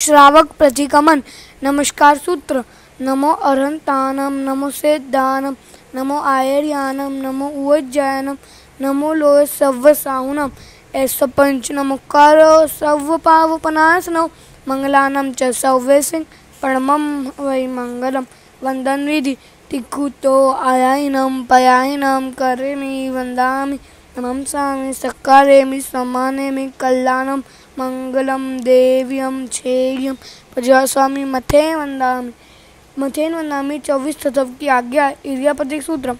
श्रावक प्रतिगमन नमस्कार सूत्र। नमो अरहंतानम नमो सेद्दानम नमो आयर्यानम नमो उवज्जायनम नमो लोय सव्व साहुनम ऐसा पंच नमोकार सव्व पावपनासनम मंगलानम च सव्वे सिंह परमम वै मंगलम वंदन विधि तिकुतो आयाइनम पयाइनम करेमि वंदामि नमं सामि सक्कारेमि सम्मानेमि कल्याणम मंगलम देव्यम छेयम प्रजास्वामी मथेन वंदामि 24 तत्व की आज्ञा इर्यापतिक सूत्र।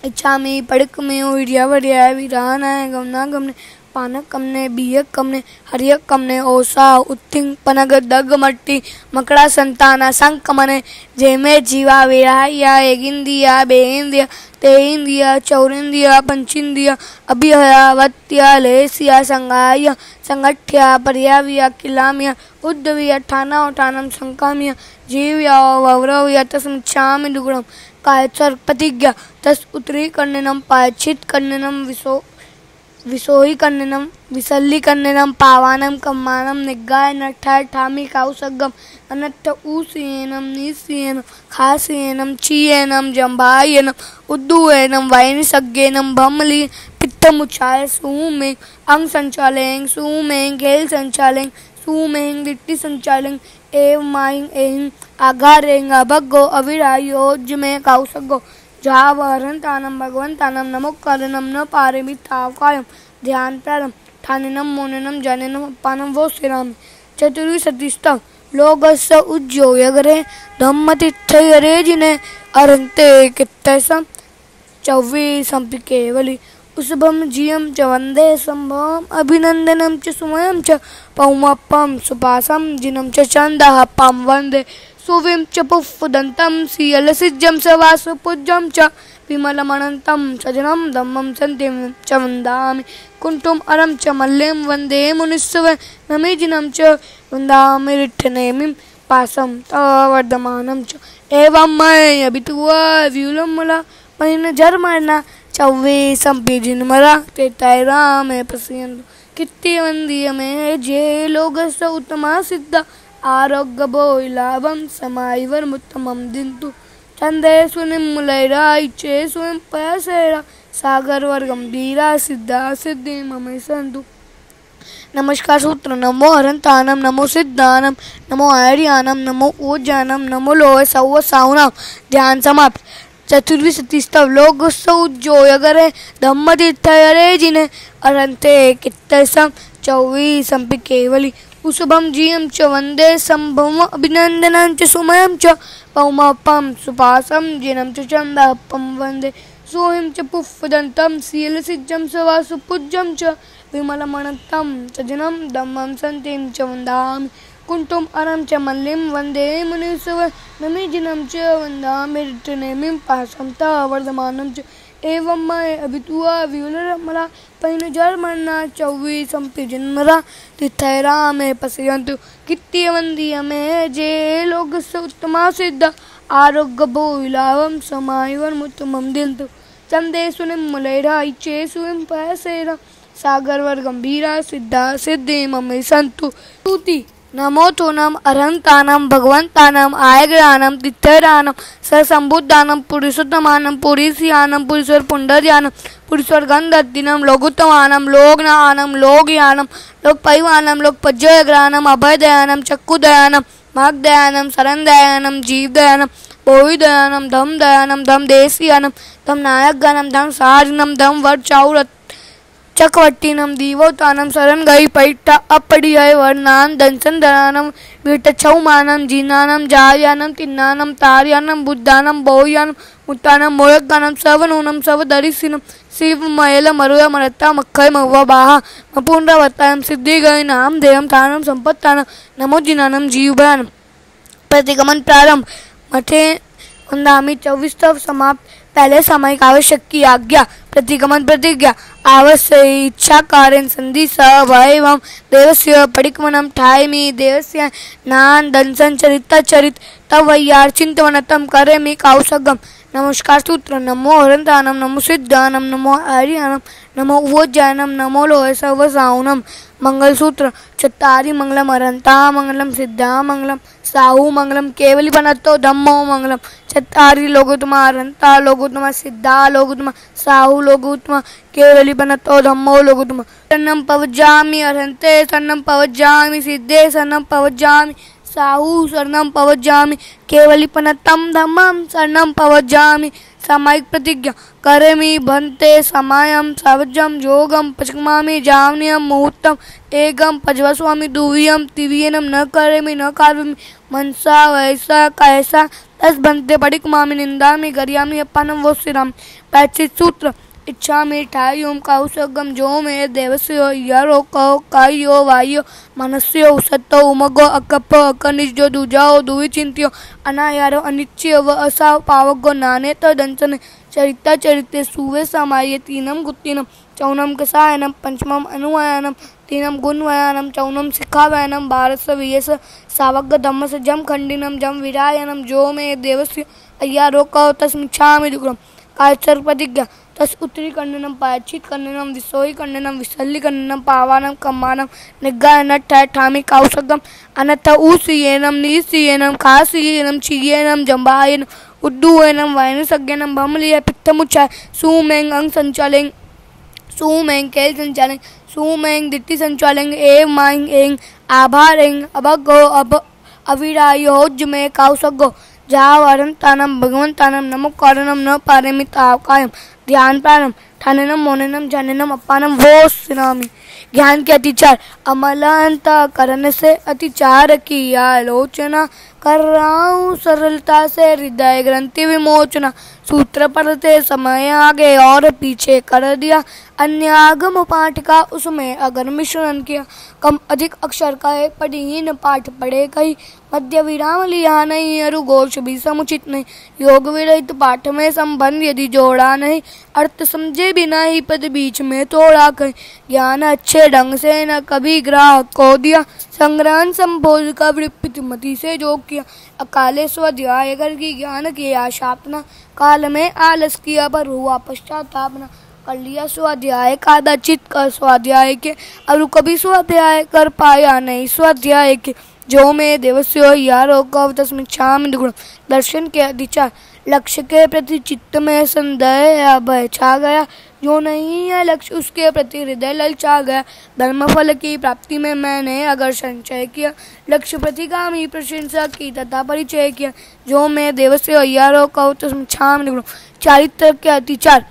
इच्छामि पड़क में इर्यावर्याय विरानाय गमना गमने पानक कमने बियक कमने हरियक कमने ओसा उत्तिंग पनग दग मट्टी मकड़ा संताना संकमने जेमे जीवा विराया एगिंदिया बेइंदिया तेइंदिया चौरिंदिया पंचिंदिया अभिहया वत्या लेसिया संगाया संगठ्या पर्याविया किलामिया उद्धविया ठाना उठानम संकामिया जीव्या ववरवया तस्मिच्छामि दुगुणम कायचर प्रतिज्ञा तस उत्तरी कन्ननम पायचित कन्ननम विसोही कन्ननम विसल्ली कन्ननम पावानम कम्मानम निगाय नठाय ठामी काउसगम अनट्ठ ऊसियनम नीसियनम खासियनम चीयनम जंभायनम उद्दुयनम वायनिसज्ञेनम भमली पित्तमुचाय सुमें अंग संचालें सुमें खेल संचालें सुमें दिट्टी संचालें एव माइंग एहिं आगारें अभगो अविरायोज में काउसगो जावरंतानम भगवंतानम नमोकारणम न पारेमि तावकायम ध्यान प्रारंभ ठानेनम मोनेनम जानेनम अपानम वो सिराम चतुर्वी सतीस्तव लोगस्य उज्जोयगरे धम्मतिथयरे जिने अरंते कित्तसम चौवी संपिकेवली उसभम जियम च वंदे संभवम अभिनंदनम च सुमयम च पौमपम सुपासम जिनम च चंदः पम वंदे सुविम च पुफ्फुदंतम सियलसिज्जम सवासुपुज्जम च विमलमनंतम सजनम धम्मम सन्तिम च वंदामि कुंटुम अरम च मल्लेम वंदे मुनिस्सव नमीजिनम च वंदामि रिठ्ठनेमिं पासम तवर्धमानम च एवं मय अभितुवा व्यूलमला महिन जर्मना चौवे संपीजिन मरा ते तैरा में पसियंदु कित्ती वंदिय में जे लोगस उत्तमा सिद्ध आरोग्य बोई लाभम समाइवर मुत्तमम दिंतु चंदे सुनिमुलैरा इच्छे स्वयं पयसेरा सागर वर्गम धीरा सिद्धा सिद्धि ममे संतु। नमस्कार सूत्र। नमो अरहंतानम नमो सिद्धानम नमो आयर्यानम नमो ऊर्जानम नमो लोह सव्व साहुनाम ध्यान समाप्त। चतुर्वी सतीस्तव लोग सौजोयगरे धम्मतीर्थयरे जिने अरंते कित्तसम चौवी संपिकेवली उसुभम जियम च वंदे संभवम अभिनंदनं च सुमयम च पौमपम सुपासम जिनम च चंदपम वंदे सोहिम च पुफ्फुदंतम सीलसिज्जम सवासुपुज्जम च विमलमणंतम सजनम धम्मम सन्तिम च वंदामि कुंटुम अरम च मल्लिम वंदे मुनिस्सव नमीजिनम च वंदामि रिठ्ठनेमिं पासम तवर्धमानम च एवं मय अभितुवा व्यूलमला पहिन जर्मना चौवी संपिजिन्मरा तिथैरा में पसयंतु कित्ती वंदिय में जे लोग उत्तमा सिद्ध आरोग्य बोइलावम समाइवर मुत्तमम दिंतु चंदे सुनिमुलैरा इच्छे सुयं पयसेरा सागर वर गंभीरा सिद्धा सिद्धि ममे संतु स्तुति। नमो तोनम अरहंतानम भगवंतानम आयग्रानम तिथैरानम सरसंबुद्धानम पुरुषोत्तमानम पुरीसियानम पुरुषोर पुंडर्यानम पुरुषोर गंधर्दिनम लोगुत्तमानम लोकनानम लोकयानम लोकपैवानम लोकपज्जयग्रानम अभयदयानम चक्षुदयानम मार्गदयानम शरणदयानम जीवदयानम बोहिदयानम धम देशियानम धम नायकगानम धम सारिनम धम वर्चाउरत चकवट्टिनम दीवोतानम शरण गई पैट्टा अपड़िय वर्णान दंसन दरानम वीट छौमानम जीनानम जायानम तिन्नानम तार्यानम बुद्धानम बोह्यानम मुत्तानम मोयगानम सवनूनम सवदरिसिनम शिव मयल मरुया मरत्ता मक्खय मव्वा बाहा मपुंड्रवत्तानम सिद्धि गई नाम देयम थानम संपत्तानम नमो जिनानम जीवयानम। प्रतिगमन प्रारंभ मठे वंदामि 24 समाप्त। पहले सामयिक आवश्यक की आज्ञा प्रतिगमन प्रतिज्ञा आवश्य इच्छा कारण संधि सवयवम देवस्य पडिकमनम ठायमि देवस्य नान दंसन चरित चरित तवय्यार चिंतवनतम करेमि काउसगम नमस्कार सूत्र नमो हरंतानम नमो सिद्धानम नमो आर्यानम नमो उवोज्जायनम नमो लोहे सर्वसाहुनम। मंगलसूत्र चत्तारि मंगलम हरंता मंगलम सिद्धा मंगलम साहु मंगलम केवली बनतो धम्मो मंगलम। चत्तारि लोगोत्तमा हरंता लोगोत्तमा सिद्धा लोगोत्तमा साहु लोगोत्तमा केवली बनतो धम्मो लोगोत्तमा। शरणं पवज्जामि हरन्ते शरणं पवज्जामि सिद्धे शरणं पवज्जामि साहु शरणं पवज्जामि केवलीपनतं धम्मं शरणं पवज्जामि। सामायिक प्रतिज्ञा करेमि भन्ते समायं सावज्जं योगं पचकमामि जावनीयं मुहूर्तम एकम पजवस्वामी दुव्यम तिव्येनम न करेमि न कार्यामि मनसा वैसा कैसा तस भन्ते पडिकमामि निंदामि गरियामि अपनम वो श्रीराम। पैचित सूत्र इच्छा में ठाइयों कौसगम जो में देवस्यो यारो कौ कायो वायो मनस्यो उसत्तो उमगो अकप्पो अकनिजो दुजाओ दुवि चिंत्यो अनायारो अनिच्य व असाव पावगो नाने तो दंचने चरिता चरिते सुवे समाये तीनम गुत्तीनम चौनम कसायनम पंचमम अनुवयनम तीनम गुणवयनम चौनम शिखावयनम भारत वियस सावग धम्म से जम खंडिनम जम विरायनम जो में देवस्य अय्यारो कौ तस्मिच्छामि दुग्रम। कायचर प्रतिज्ञा तस उत्तरी खंडनम पायचित खंडनम विसोई खंडनम विसल्ली खंडनम पावानम कम्मानम निगायन ठामी कौशगम अनथ ऊसियेनम नीसियेनम खासियेनम चियेनम जंबायन उड्डुयेनम वायन सज्ञनम भमलिय पित्तमुचाय सुमेंग अंग संचालेंग सुमेंग केल संचालेंग सुमेंग दिट्टी संचालेंग ए मांग एंग आभारेंग अबगो अब अविरायोज में कौशगो जावरंतानम भगवंतानम नमो कारणम न पारेमि तावकायम ध्यान प्राणम ठानेनम मोनेनम जानेनम अपानम वो सिनामी। ज्ञान के अतिचार अमलांता करण से अतिचार की आलोचना कर रहा हूँ सरलता से हृदय ग्रंथि विमोचना। सूत्र पढ़ते समय आगे और पीछे कर दिया अन्य आगम पाठ का उसमें अगर मिश्रण किया। कम अधिक अक्षर का एक पढ़हीन पाठ पढ़े कहीं मध्य विराम लिया नहीं अरुघोष भी समुचित नहीं। योग विरहित पाठ में संबंध यदि जोड़ा नहीं अर्थ समझे बिना ही पद बीच में तोड़ा कहीं। ज्ञान अच्छे ढंग से न कभी ग्राहक को दिया संग्रहण संभोज का वृत्ति मति से जो किया। अकाले स्वाध्याय कर की ज्ञान की आशापना काल में आलस किया पर हुआ पश्चातापना। कर लिया स्वाध्याय कादाचित कर स्वाध्याय के और कभी स्वाध्याय कर पाया नहीं स्वाध्याय के। जो में देवस्यो यारो कव तस्मिच्छामि दुग्गुणम। दर्शन के अधिचार लक्ष्य के प्रति चित्त में संदेह या भय छा गया जो नहीं है लक्ष्य उसके प्रति हृदय ललचा गया। धर्म फल की प्राप्ति में मैंने अगर संचय किया लक्ष्य प्रतिगामी प्रशंसा की तथा परिचय किया। जो मैं देवस्यो यारो कव तस्मिच्छामि दुग्गुणम। चारित्र के अतिचार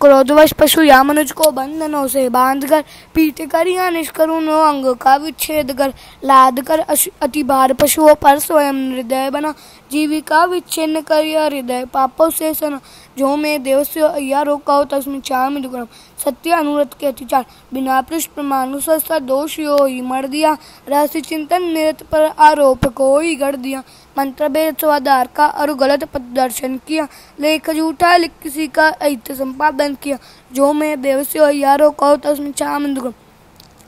क्रोधवश पशु या मनुष्य को बंधनों से बांधकर पीट कर या निष्करुणों अंग का विच्छेद कर लाद कर अति भार पशुओं पर स्वयं हृदय बना जीविका विच्छिन्न कर यह हृदय पापों से सना। जो में देवस्यो अय्यारो कौ तस्मिच्छामि दुग्गुणम। सत्य अनुरत के अतिचार बिना पृष्ठ प्रमाणुसा दोष यो ही मर दिया रहस्य चिंतन निरत पर आरोप को ही गढ़ दिया। मंत्र भेद स्वाधार का और गलत प्रदर्शन किया लेख झूठा लिख किसी का अहित संपादन किया। जो में देवस्यो अय्यारो कौ तस्मिच्छामि दुग्गुणम।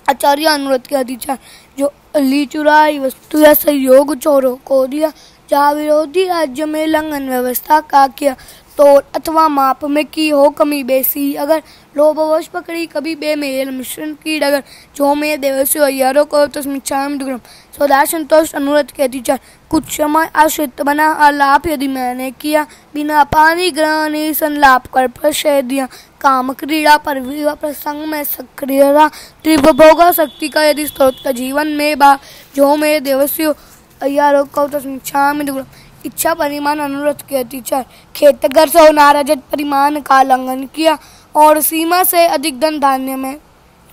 आचार्य अनुरोध के अधिचार जो ली चुराई वस्तु या सहयोग चोरों को दिया जहाँ विरोधी राज्य में लंघन व्यवस्था का किया तोड़ अथवा माप में की हो कमी बेसी अगर लोभवश पकड़ी कभी बेमेल मिश्रण की डगर। जो में देवस्यो अय्यारो कौ तस्मिच्छामि दुग्गुणम। सदा संतोष अनुरत के अधिचार कुछ समय आश्रित बना आलाप यदि मैंने किया बिना पानी ग्रहण संलाप कर प्रशय दिया। काम क्रीड़ा पर विवाह प्रसंग में सक्रिय रहा तीव्र भोगा शक्ति का यदि स्त्रोत का जीवन में बा। जो में देवस्यो अय्यारो कौ तस्मिच्छामि दुग्गुणम। इच्छा परिमाण अनुरोध के अतिचार खेतगर से नाराजत परिमाण का उल्लंघन किया और सीमा से अधिक धन धान्य में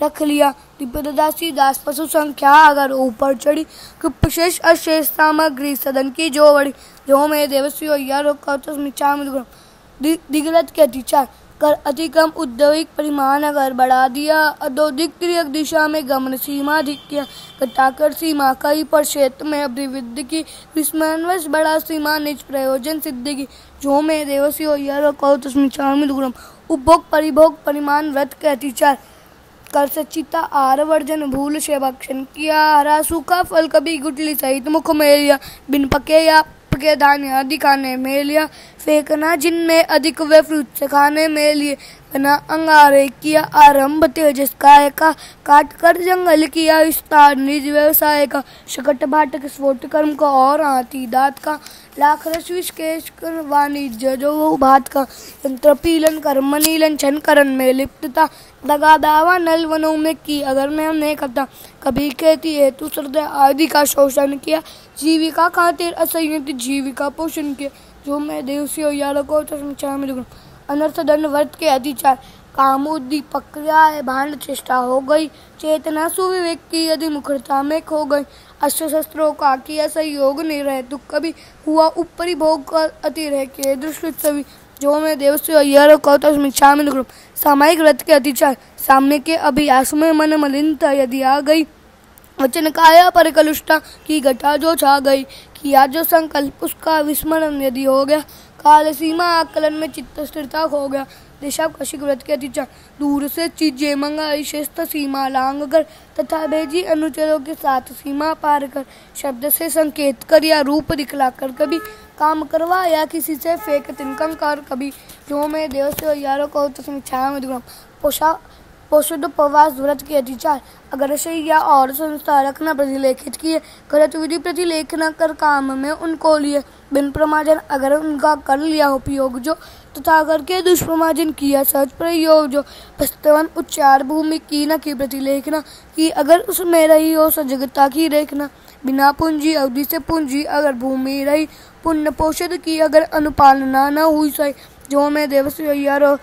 रख लिया। दिव्यदासी दास पशु संख्या अगर ऊपर चढ़ी कृपशेष अशेष सामग्री सदन की जो बड़ी। जो में देवस्यो अय्यारो कौ तस्मिच्छामि दुग्गुणम। दिग्गज के अतिचार कर अतिक्रम उद्योगिक परिमाण अगर बढ़ा दिया औद्योगिक क्रिया दिशा में गमन सीमा अधिक किया घटाकर सीमा कई पर क्षेत्र में अभिवृद्धि की विस्मरणवश बढ़ा सीमा निज प्रयोजन सिद्धि की। जो में देवस्यो अय्यारो कौ तस्मिच्छामि दुग्गुणम। उपभोग परिभोग परिमाण व्रत के अतिचार कर सचिता आहार वर्जन भूल से भक्षण किया हरा सूखा फल कभी गुटली सहित मुख में लिया बिन पके या के धान्य आदि खाने में लिया, फेंकना जिनमें अधिक वे फ्रूट से खाने में लिए। बना अंगारे किया आरंभ तेजस काय का, काट कर जंगल किया विस्तार निज व्यवसाय का। शकट भाटक स्फोट कर्म का और हाथी दांत का, लाख रस विशेष कर वाणिज्य जो वो भात का। यंत्र पीलन कर्म नीलन छन करण में लिप्तता, दगा दावा नल वनों में की अगर मैं हमने करता। कभी कहती हेतु श्रद्धा आदि का शोषण किया, जीविका खातिर असंयत जीविका पोषण किया। जो मैं देव से यार को तो अनर्थ दंड वर्त के अतिचार, काम उद्दीपक क्रिया है भांड चेष्टा हो गई। चेतना सुविवेक की यदि मुखरता में खो गई, अस्त्र शस्त्रों का किया सहयोग नहीं रहे दुख कभी। हुआ ऊपरी भोग का अतिरह के दृष्टि सभी। जो मैं देव से अय्यारो कहता शामिल सामायिक व्रत के अतिचार, साम्य के अभियास में मन मलिनता यदि आ गई। वचन काया पर कलुष्टा की घटा जो छा गई, किया जो संकल्प उसका विस्मरण यदि हो गया। काल सीमा आकलन में चित्त स्थिरता खो गया, दिशा कशिक व्रत के अतिचार। दूर से चीजें मंगाई श्रेष्ठ सीमा लांग कर, तथा भेजी अनुचरों के साथ सीमा पार कर। शब्द से संकेत कर या रूप दिखलाकर कभी, काम करवाया किसी से फेंक तिनकंकार कभी। जो मैं देव से यारों को छाया में दुर्गम पोषुद उपवास व्रत के अतिचार। अगर शैया और संस्था रखना प्रतिलेखित किए, गलत विधि प्रतिलेखना कर काम में उनको लिए। बिन प्रमाजन अगर उनका कर लिया उपयोग जो, तथा करके दुष्प्रमाजन किया सहज प्रयोग जो। प्रस्तवन उच्चार भूमि की न की प्रतिलेखना की, अगर उसमें रही हो सजगता की रेखना। बिना पूंजी अवधि से पूंजी अगर भूमि रही, पुण्य पोषद की अगर अनुपालना न हुई सही। जो मैं देव से यारो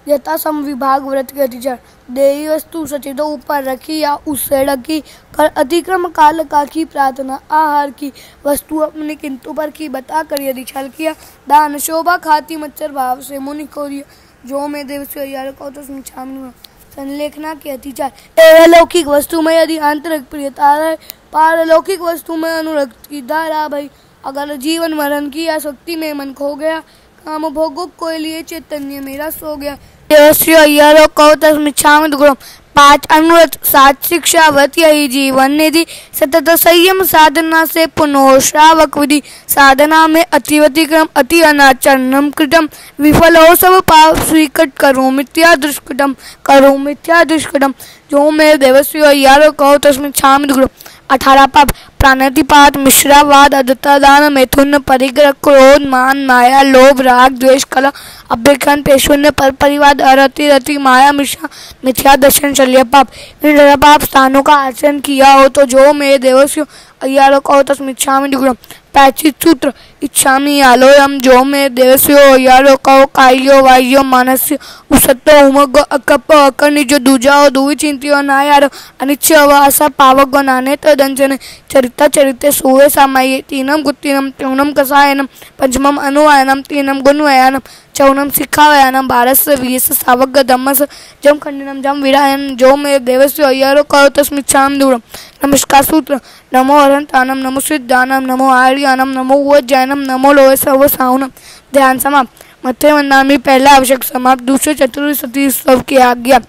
यथा समविभाग व्रत के अतिचार। देही वस्तु सचित ऊपर रखी या उससे ढकी, कर अतिक्रम काल का की प्रार्थना आहार की। वस्तु अपने किंतु पर की बता कर यदि छल किया, दान शोभा खाती मच्छर भाव से मुनि को दिया। जो मैं देव से यार को तो संलेखना के अतिचार। अलौकिक वस्तु में यदि आंतरिक प्रियता है, पारलौकिक वस्तु में अनुरक्त की धारा भई। अगर जीवन मरण की आसक्ति में मन खो गया, काम भोगों को लिए चैतन्य मेरा सो गया। पाँच अनुव्रत 7 शिक्षा व्रत यही जीवन निधि। सतत संयम साधना से पुनः श्रावक विधि। साधना में अतिवतिक्रम अति अनाचरणम कृतम, विफल हो सब पाप स्वीकृत करो मिथ्या दुष्कृतम करो मिथ्या दुष्कृतम। जो मेरे देवस्यो यारो कहो तस्में छाम दुर्गम। 18 पाप प्राणतिपात मिश्रावाद अदत्ता दान मैथुन परिग्रह क्रोध मान माया लोभ राग द्वेष कला अभ्यखन पेशून्य पर परिवाद अरति रति माया मिश्रा मिथ्या दर्शन शल्य पाप। इन 18 पाप स्थानों का आचरण किया हो तो जो मेरे देवस्यो अय्यारो कहो तस्मिच्छामि दुर्गम। 25 सूत्र इच्छामि आलोयम। जो मेरे देवस्यो अय्यारो कहो कायो वायो मानस्य उसत्तो उमग अकप अकनिज दूजाओ दुवि चिंतियो नायार अनिच्छ अवासा पावग नाने तदंजन चरिता चरिते सुवे सामाये। तीनम गुत्तीनम त्रिगुणम कसायनम पंचमम अनुवायनम तीनम गुणवयानम चौनम शिखावयानम 12 वीस सावग धम्मस जम खंडनम जम विरायन। जो मेरे देवस्यो अय्यारो कहो तस्मिच्छामि दुर्गम। नमस्कार सूत्र नमो अरहंतानम नमो सिद्धानम नमो आर्यानम नमो वज्जैनम नमो लोहे सर्व साहुनम। ध्यान समाप्त। मध्य वंदनामी पहला आवश्यक समाप्त। दूसरे चतुर्वी सती स्तव की आज्ञा।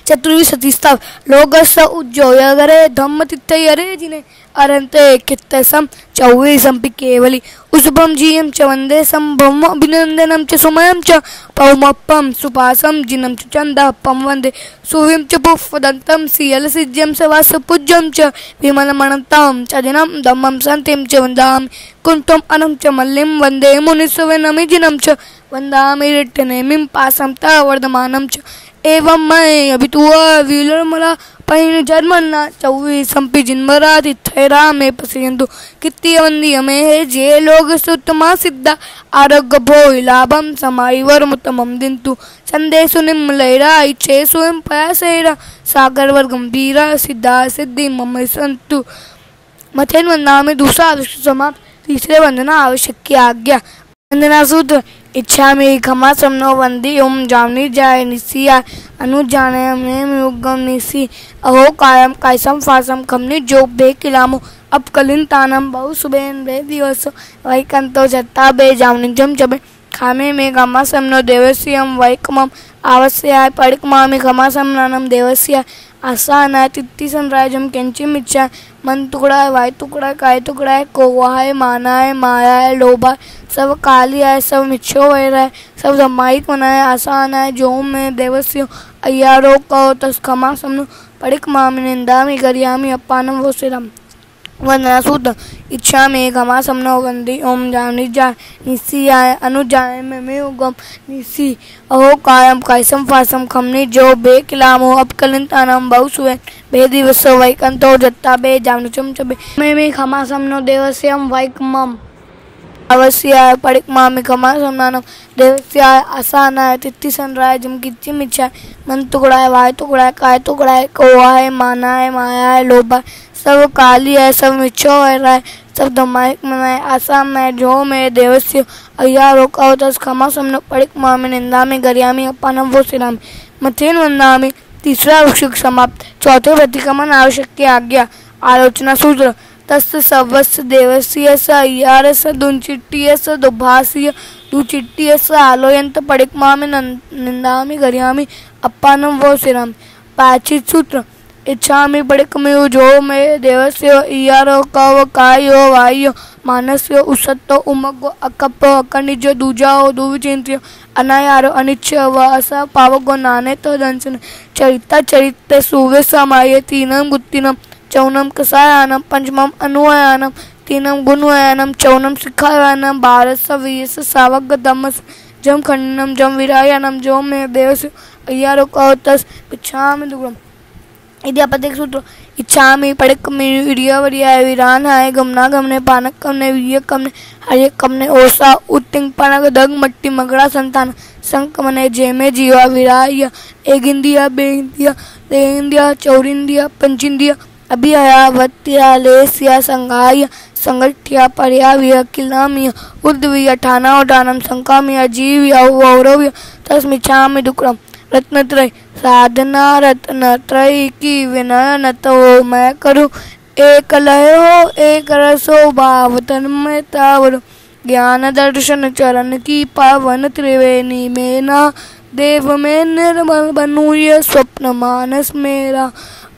चतुर्वी सती स्तव लोग स उज्जोयगरे धम्म तिथयरे जिने अरंते कित्तसम चौवी संपि केवली उसुभम जीयम च वंदे संभम अभिनंदनम च सुमयम च पौमप्पम सुपासम जिनम च चंदपम वंदे सुविम च पुष्पदंतम सियल सिज्यम स वास पूज्यम च विमलमणंतम च दिनम धम्मम संतिम च वंदामि कुंतम अनम च मल्लिम वंदे मुनिसवे नमि जिनम च वंदामि रिट्टनेमिं पासम ता वर्धमानम च एवं मैं अभितुआ विलर्मला पैन जन्मन्ना चौवी संपि जिन्मरा तिथैरा में पसियंतु कित्ती वंदी हमें है जे लोग सुतमा सिद्धा आरोग्य भोय लाभम समाई वर्मुतमम दिंतु संदेशु निम्लैरा इच्छे स्वयं पयासेरा सागर वर गंभीरा सिद्धा सिद्धि मम संतु। मथेन वंदना में दूसरा आवश्यक समाप्त। तीसरे वंदना आवश्यक की आज्ञा। वंदना सूत्र इच्छा में खमा समनो वंदी ओम जामनी जाय निसिया अनु जाने में युगम निसी अहो कायम कायसम फासम खमनी जो बे किलामो अब कलिन तानम बहु सुबेन बे दिवस वही कंतो जत्ता बे जामनी जम जबे खामे में खमा समनो देवस्यम वही कमम आवश्य पड़कमा में खमा समनानम देवस्य आसान है तित्ती सनराय जम किंचिम इच्छा, मन टुकड़ा है वाय टुकड़ा है काय टुकड़ा है, कोवा है माना है माया है लोभा है, सब काली है सब मिच्छो वैर है, सब धमाइक मना है आसान है जो में देवस्यो अय्यारो कहो तस खमा समनु पड़िक मामी निंदा में गरियामी अपानम वो सिरम वंदना सूत्र इच्छा में घमा समनो वंदी ओम जानी जा निसी आय अनुजाय में उगम निसी अहो कायम कायसम फासम खमनी जो बे किलामो अपकलिंतानम बहुसुए बेदी वसो वैकंतो जत्ता बे जानुचम चबे में खमा समनो देवस्यम वैकमम अवश्य पड़िक मामी खमा समनानम देवस्य आसानाय तित्ती सनराय जम किच्चिम इच्छा, मन टुकड़ा है वाय टुकड़ा है काय टुकड़ा है, कोवा है माना है माया है लोभा है, सब काली है सब मिच्छो है, सब धमाइक मनाए आसाम है जो में देवस्य अय्यारो कहो तस खमा समनो पड़िक मामी निंदा में गरियामी अपानम वो सिरामी मथेन वंदामी। तीसरा वृक्षिक समाप्त। चौथे प्रतिक्रमण आवश्यक की आज्ञा। आलोचना सूत्र तस् सवस्य देवस्य स अय्यारस दुंचिट्टियस दुभास्य दुचिट्टियस आलोयंत पड़िक मामी निंदामी गरियामी अपानम वो सिरामी। पाचित सूत्र इच्छामि पड़िक में जो में देवस्य अय्यारो कव कायो वायो मानस्य उसत्तो उमगो अकप्पो अकनिजो दूजाओ दुविचिंत्यो अनायारो अनिच्छ व अस पावगो नाने तो दंसन चरिता चरित्र सुवे समाये तीनम गुत्तिनम चौनम कसायानम पंचमम अनुयानम तीनम गुणवयानम चौनम शिखायानम भारत वीस सावग दमस जम खंडनम जम विरायानम जो में देवस्य अय्यारो कव तस पिछामि दुग्रम। इद्यापतिक सूत्र इच्छामि पड़िक में विरिया वरिया विरान है गमना गमने पानक कमने वीय कमने हरिय कमने ओसा उत्तिंग पनक दग मट्टी मगड़ा संतान संक मने जेमे जीवा विराय एगिंदिया बेगिंदिया देगिंदिया चौरिंदिया पंचिंदिया अभिया वत्या लेसिया संगाय संगठ्या पर्याविया किलामिया उद्विया ठाना उठानम संकामिया जीविया वौरव्य तस्मिच्छामि दुक्रम। रत्नत्रय साधना रत्नत्रय की विनयन तो मैं करूँ एक लय हो एक रसो भाव तन्मय तावर ज्ञान दर्शन चरण की पावन त्रिवेणी में ना देव में निर्मल बनूं ये स्वप्न मानस मेरा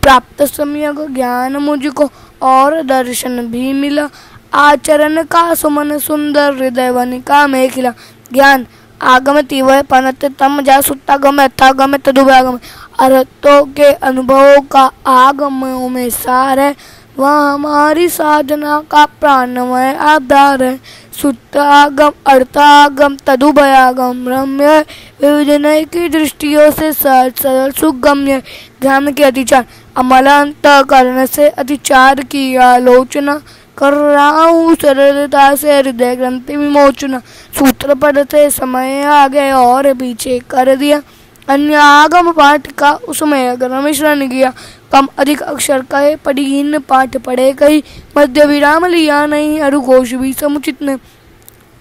प्राप्त सम्यक ज्ञान मुझको और दर्शन भी मिला आचरण का सुमन सुंदर हृदय वनिका में खिला ज्ञान आगमति वह पनत तम जा सुत्तागम यथागम तदुभागम अर्थों के अनुभवों का आगम में सार है वह हमारी साधना का प्राणमय आधार है सुत्तागम अर्थागम तदुभयागम रम्य विविधनय की दृष्टियों से सहज सरल सुगम्य ध्यान के अतिचार अमलांत कर्ण से अतिचार की आलोचना कर रहा हूँ सरलता से हृदय ग्रंथि विमोचना सूत्र पद से समय आगे और पीछे कर दिया अन्य आगम पाठ का उसमें अगर मिश्रण किया कम अधिक अक्षर कहे पढ़ीहीन पाठ पढ़े कही मध्य विराम लिया नहीं अरुघोष भी समुचित नहीं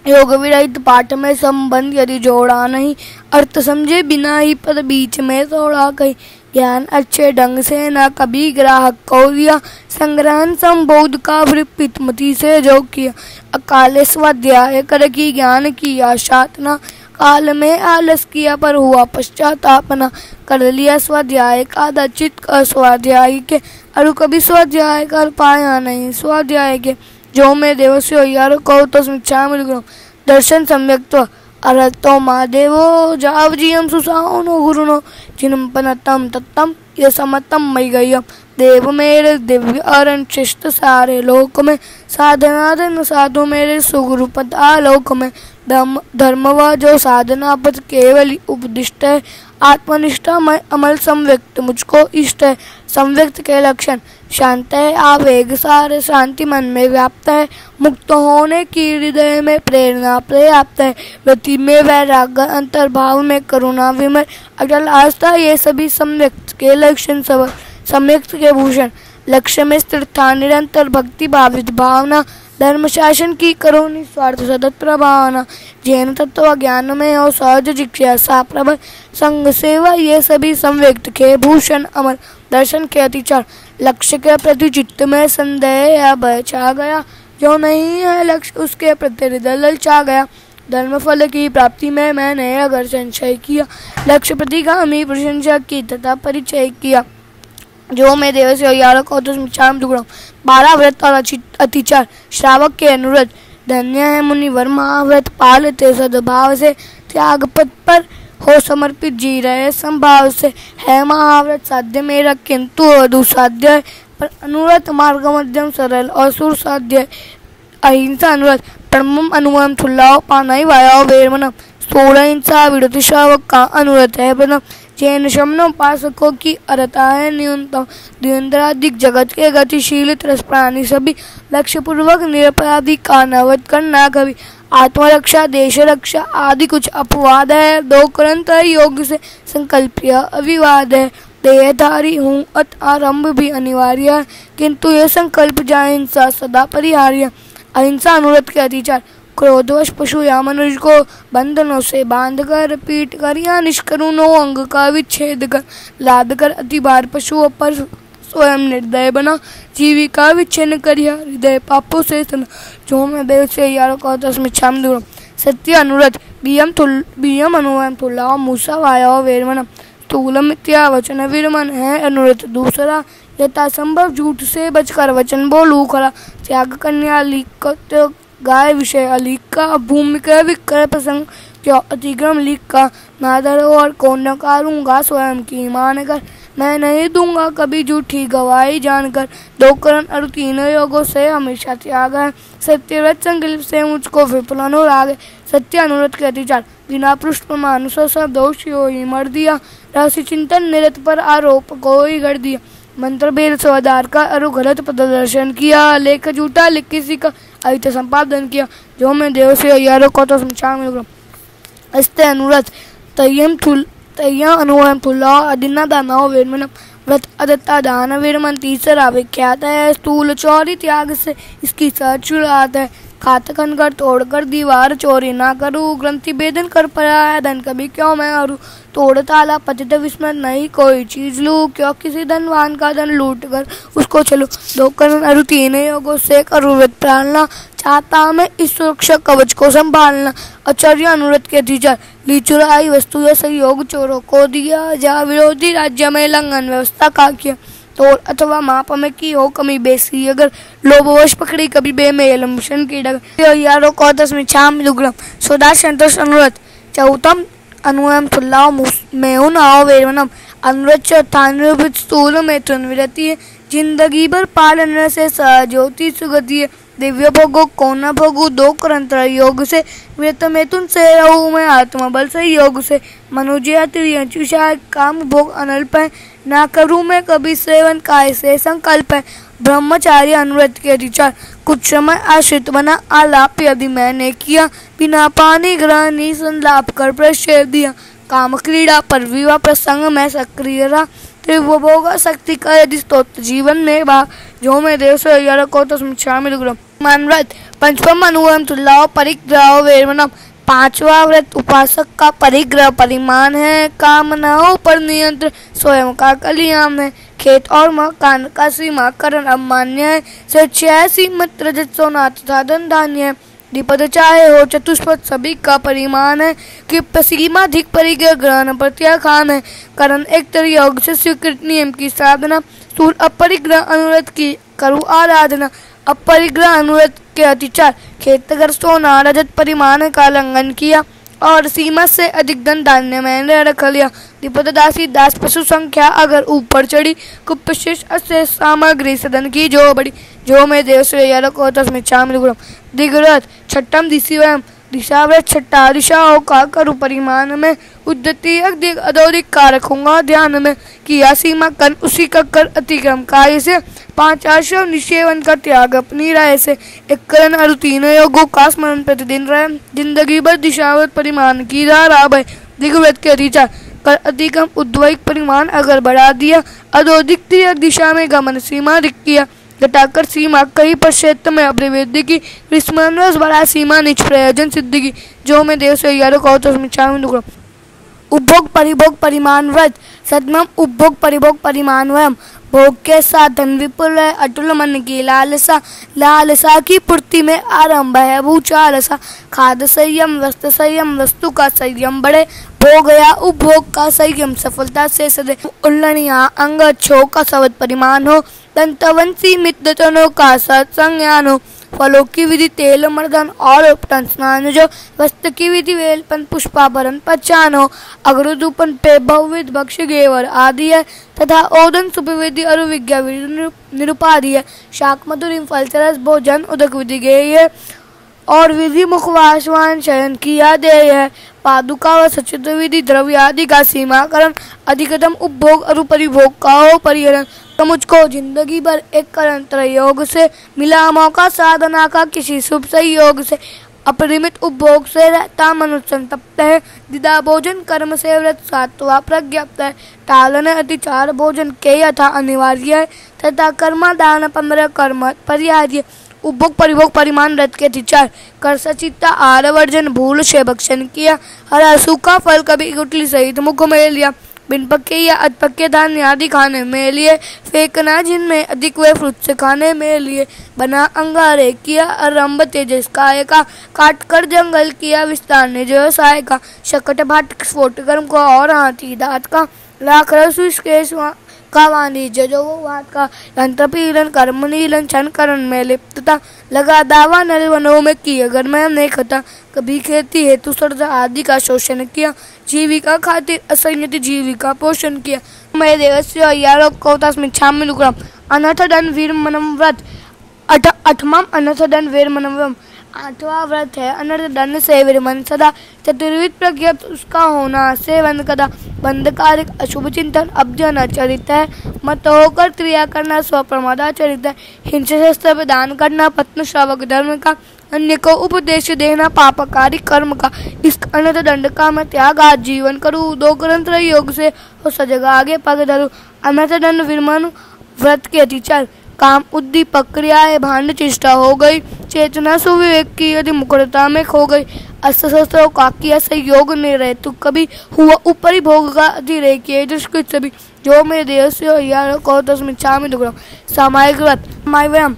योग विरहित पाठ में संबंध यदि जोड़ा नहीं अर्थ समझे बिना ही पद बीच में तोड़ा कही ज्ञान अच्छे ढंग से न कभी ग्राहक को दिया संग्रहण संबोध का वृपित मति से जो किया अकाले स्वाध्याय कर की ज्ञान की आशातना काल में आलस किया पर हुआ पश्चातापना कर लिया स्वाध्याय का दचित स्वाध्याय के अरु कभी स्वाध्याय कर पाया नहीं स्वाध्याय के जो मैं देवस्य अय्यारो कहो तो समीक्षामि दर्शन सम्यक्त्व अरहतो महादेवो जावजीयम सुसानो गुरुनो जिनम पनतम तत्तम ये समतम मई गयम देव मेरे दिव्य अरण शिष्ट सारे लोक में साधना धन साधु मेरे सुगुरु पद आलोक में धर्म व जो साधना पद केवल उपदिष्ट है आत्मनिष्ठा में अमल संव्यक्त मुझको इष्ट है संव्यक्त के लक्षण शांत है आवेग सारे शांति मन में व्याप्त है मुक्त होने की हृदय में प्रेरणा पर्याप्त है वृत्ति में वैराग्य अंतर्भाव में करुणा विमय अटल आस्था ये सभी संव्यक्त के लक्षण सब सम्यक्त के भूषण लक्ष्य में स्थिरता निरंतर भक्ति भावित भावना धर्म शासन की करो निस्वार्थ सतत प्रभावना जैन तत्व ज्ञान में और सहज जिज्ञासा प्रबल संग सेवा ये सभी संव्यक्त के भूषण अमर दर्शन के अतिचार लक्ष्य के प्रति चित्त में संदेह या भय छा गया जो नहीं है लक्ष्य उसके प्रति हृदय ललचा गया धर्म फल की प्राप्ति में मैंने अगर संशय किया लक्ष्य प्रतिगामी प्रशंसा की तथा परिचय किया जो मैं देव से यार को तो मिच्छामि दुक्कडम। 12 व्रत और अतिचार श्रावक के अनुरोध। धन्य है मुनिवर महाव्रत पालते सद्भाव से, त्याग पथ पर हो समर्पित जी रहे संभाव से। है महाव्रत साध्य मेरा किंतु दुसाध्य है, पर अनुव्रत मार्ग मध्यम सरल और सुर साध्य है। अहिंसा अनुव्रत परमम अनुवम थुल्लाओ पानाई वायाओ वेरमनम। 16 हिंसा विडति श्रावक का अनुव्रत है प्रथम। जैन शमनों पासकों की अरता है न्यूनतम। द्वंद्वाधिक जगत के गतिशील त्रस प्राणी सभी, लक्ष्य पूर्वक निरपराधी का नवत करना कभी। आत्मरक्षा देश रक्षा आदि कुछ अपवाद है, 2 करंत योग से संकल्प अविवाद है। देहधारी हूँ अत आरंभ भी अनिवार्य है, किंतु यह संकल्प जाए हिंसा सदा परिहार्य। अहिंसा अनुव्रत के अतिचार क्रोधवश पशु या मनुष्य को बंधनों से बांध कर पीट कर या निष्करुणों अंग का विच्छेद कर लाद कर अति भार पशुओं पर स्वयं निर्दय बना जीविका विच्छिन्न करिया हृदय पापों से तना। जो मैं देव से यारों को तस्मिच्छामि दूरम। सत्य अनुव्रत बीयम अनुवम तुल्लाओ मूसा वायाओ वेरमनम। स्थूलम इत्या वचन विरमन है अनुव्रत दूसरा। यथा संभव झूठ से बचकर वचन बोलू खरा। त्याग कन्या लीक गाय विषय अलीक का। भूमिका विक्रय प्रसंग क्यों अतिक्रम लीक का। ना धरो और को नकारूंगा स्वयं की मान कर। मैं नहीं दूंगा कभी झूठी गवाही जानकर। 2 करण और 3 योगों से हमेशा त्याग है। सत्यव्रत संकल्प से मुझको विपुल अनुराग है। सत्य अनुव्रत के अतिचार बिना पृष्ठ प्रमाण सब दोषी हो ही मर दिया। रहस्य चिंतन निरत पर आरोप को ही गढ़ दिया। मंत्र भेद स्वाधार का अरु गलत प्रदर्शन किया। लेख झूठा लिख किसी का अहित संपादन किया। जो मैं देव से यारों को तो मिच्छामि दुक्कडम। अस्ते अनुव्रत तय्या अनुवम तुल्लाओ अदिना दानाओ वेरमनम। व्रत अदत्ता दान वीरमन तीसरा विख्यात है। स्थूल चोरी त्याग से इसकी सचुरात है। खातकन कर तोड़कर दीवार चोरी ना करूँ। ग्रंथि भेदन कर पराया धन कभी क्यों मैं हरू। तोड़ ताला पतित विस्मृत नहीं कोई चीज लूँ। क्यों किसी धनवान का धन लूट कर उसको चलूँ। 2 करण अरु 3 योगों से करूँ व्रत पालना। चाहता मैं इस सुरक्षा कवच को संभालना। आचार्य अनुव्रत के अतिचार ली चुराई वस्तु या सहयोग चोरों को दिया। जा विरोधी राज्य में लंघन व्यवस्था का किया। तोड़ अथवा माप में की हो कमी बेसी अगर। लोभवश पकड़ी कभी बेमेल मिशन की डगर। यारों को तस्मिच्छामि दुक्कडम। सदा संतोष अनुव्रत। 14 अनुवम तुल्लाओ मेहुनाओ वेरमनम। अनुव्रत चौथान्वित स्थूल में विरति है। जिंदगी भर पालन से सहज्योति सुगति है। दिव्य भोगो को न भोगू। 2 करंत योग से व्रत में तुम से रहूँ मैं आत्मबल से योग से। मनुष्य त्रियंचुषा काम भोग अनल्प है। ना करूँ मैं कभी सेवन काय से संकल्प है। ब्रह्मचार्य अनुव्रत के अतिचार कुछ समय आश्रित बना आलाप यदि मैंने किया। बिना पानी ग्रहण ही संलाप कर प्रक्षेप दिया। काम क्रीड़ा पर विवाह प्रसंग में सक्रिय रहा। त्रिभोग शक्ति का यदि स्तोत्र जीवन में बा। जो मैं देव से यारों को तो मिच्छामि दुक्कडम। मानव्रत पंचम अनुवम तुल्लाओ परिग्रह वेरमनम। 5वां व्रत उपासक का परिग्रह परिमाण है। कामनाओं पर नियंत्रण स्वयं का कल्याण है। खेत और मकान का सीमाकरण अमान्य है। स्वेच्छा सीमित रजत सोना तथा धन धान्य है। द्विपद चाहे हो चतुष्पद सभी का परिमाण है। कि सीमाधिक परिग्रह ग्रहण प्रत्याखान है। करण एक तरह योग से स्वीकृत नियम की साधना। स्थूल अपरिग्रह अनुव्रत की करूँ आराधना। अपरिग्रह अनुव्रत के अतिचार खेतगर सोना रजत परिमाण का उल्लंघन किया और सीमा से अधिक धन धान्य मैंने रख लिया। द्विपद दासी दास पशु संख्या अगर ऊपर चढ़ी। कुपशिष अशेष सामग्री सदन की जो बड़ी। जो मैं देव से यारों को तस्मिच्छामि दुक्कडम। दिग्व्रत छठम दिशिवयम। दिशाव्रत 6 दिशाओं का करूँ परिमाण में। उद्धति अधिक अधोधिक का रखूंगा ध्यान में। किया सीमा कन उसी का कर अतिक्रम काय से। 5 आश्रम निषेवन का त्याग अपनी राय से। 1 करण और 3 योगों का स्मरण प्रतिदिन रहे। जिंदगी भर दिशाव्रत परिमाण की धारा भय। दिग्व्रत के अतिचार कर अतिक्रम उद्वैक परिमाण अगर बढ़ा दिया। अधोधिक दिशा में गमन सीमा अधिक किया। घटाकर सीमा कहीं पर क्षेत्र में अभिवृद्धि की। स्मरण बड़ा सीमा निच प्रयोजन सिद्धि की। जो मैं देव से यारों को तो मिच्छामि दुक्कडम। उपभोग परिभोग परिमाण व्रत। सदमम उपभोग परिभोग परिमाण वयम। भोग के साथ धन विपुल है। अटुल मन की लालसा। लालसा की पूर्ति में आरंभ है भूचालसा। खाद संयम वस्त्र संयम वस्तु का संयम बढ़े। हो गया उपभोग का संयम, सफलता से सदे उल्लणिया अंग अच्छो का सवत परिमाण हो, दंतवंशी मित्रजनों का सत्संज्ञान हो, फलों की विधि तेल मर्दन और उपटन स्नान जो, वस्त्र की विधि वेलपन पुष्पाभरण पहचान हो, अग्रदूपन पे भवित भक्ष गेवर आदि है, तथा ओदन सुपविधि अरुविज्ञा विधि निरुपाधि है, शाक मधुरिम फलचरस भोजन उदक विधि गेय है, और विधि मुखवासवान शयन किया देय है, पादुका व सचित विधि द्रव्य आदि का सीमाकरण, अधिकतम उपभोग और परिभोग का हो परिहरण, तो मुझको जिंदगी भर एक करंतर योग से मिला मौका, साधना का किसी शुभ संयोग से अपरिमित उपभोग से रहता मनुष्य संतप्त है, दिदा भोजन कर्म से व्रत सात्वा प्रज्ञप्त है, टालन अतिचार भोजन के यथा अनिवार्य है, तथा कर्मा दान 15 कर्म पर्याय, उपभोग परिभोग परिमाण रथ के अतिचार, कर सचिता आर वर्जन भूल से भक्षण किया, हरा सूखा फल कभी गुटली सहित मुख में लिया, बिन पक्के या अधपक्के धान्य आदि खाने में लिए, फेंकना जिनमें अधिक वे फ्रूट से खाने में लिए, बना अंगारे किया आरंभ तेजस काय का, काट कर जंगल किया विस्तार ने व्यवसाय का, शकट भाट स्फोट कर्म को और हाथी दांत का, लाख रस का वाणिज्य जो वात का, यंत्र पीलन कर्म नीलन छन करण में लिप्तता, लगा दावा नल वनों में की अगर मैं नहीं खता, कभी खेती हेतु सर्जा आदि का शोषण किया, जीविका खातिर असंयत जीविका पोषण किया, मैं देवस्य यारो को तस्मिच्छामि लुक्रम, अनर्थ दंड वीर मनम व्रत, अठमम अनर्थ दंड वीर मनम, 8वां व्रत है अनर्थ दंड से विरमन सदा, चतुर्विध प्रज्ञप्त उसका होना सेवन कदा, बंध कार्य अशुभ चिंतन अभ्यन आचरित है, मत होकर क्रिया करना स्वप्रमादाचरित है, हिंसा शस्त्र प्रदान करना पत्न श्रावक धर्म का, अन्य को उपदेश देना पापकारी कर्म का, इस अनर्थ दंड का मैं त्याग आज जीवन करूँ, 2 ग्रंथ योग से हो सजग आगे पग धरू, अनर्थ दंड विरमन व्रत के अतिचार, काम उद्दीपक क्रियाएं भांड चेष्टा हो गई, चेतना सुविवेक की यदि मुखरता में खो गई, अस्त्र शस्त्रों का किया संयोग ने रहे तू कभी, हुआ ऊपरी भोग का अतिरेक किए दुष्कृत सभी, जो मेरे देह से यार को तस्मिच्छामि दुग्रम, सामायिक व्रत मायव्यम,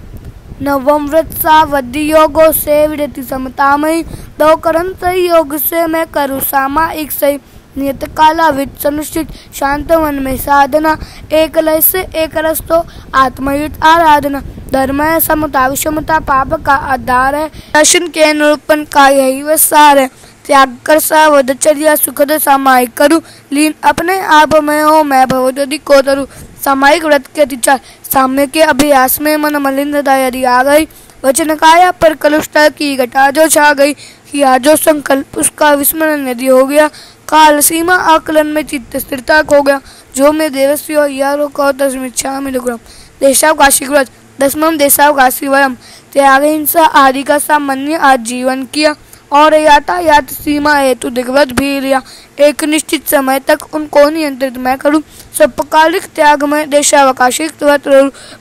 नवम व्रत सावधि योगों से विरति समतामयी, 2 करंत योग से मैं करूँ सामायिक सही, नियत काला विद सुनिश्चित शांत मन में साधना, एक लय से एक रस तो आत्मयुक्त आराधना, धर्म है समता विषमता पाप का आधार है, दर्शन के निरूपण का यही वह सार है, त्याग कर सावधचर्या सुखद सामायिक करूँ, लीन अपने आप में हो मैं भवदि को तरु, सामायिक व्रत के अतिचार, साम्य के अभ्यास में मन मलिनता यदि आ गई, वचन काया पर कलुष्टा की घटा जो छा गई, किया जो संकल्प उसका विस्मरण यदि हो गया, काल सीमा आकलन में चित्त स्थिरता खो गया, जो मैं देवस्य यारो को तस्मिच्छामि दुग्रम, देशावकाशी व्रत 10वां देशावकाशी वयम, त्याग हिंसा आदि का सामान्य आज जीवन किया, और यातायात सीमा हेतु दिग्व्रत भी लिया, एक निश्चित समय तक उनको नियंत्रित मैं करूँ, स्वल्पकालिक त्याग में देशावकाशी व्रत